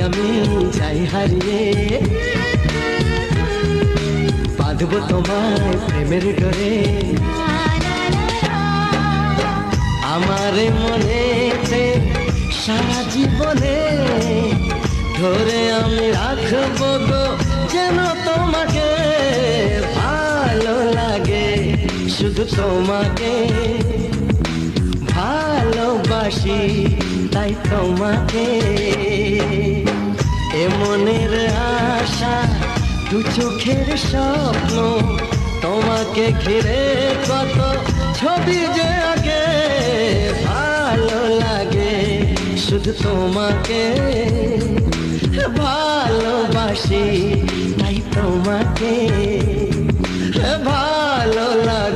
আমি যাই হারিয়ে, বাঁধব তোমায় প্রেমের ডোরে। আমার মনেতে সারা জীবনে ধরে আমি রাখবো গো যেন তোমাকে। ভালো লাগে শুধু তোমাকে, ভালোবাসি তাই তোমাকে। এ মনের আশা দু চোখের স্বপ্ন, তোমাকে ঘিরে কত ছবি যে আগে। ভালো লাগে শুধু তোমাকে, ভালোবাসি তাই তোমাকে। ভালো লাগে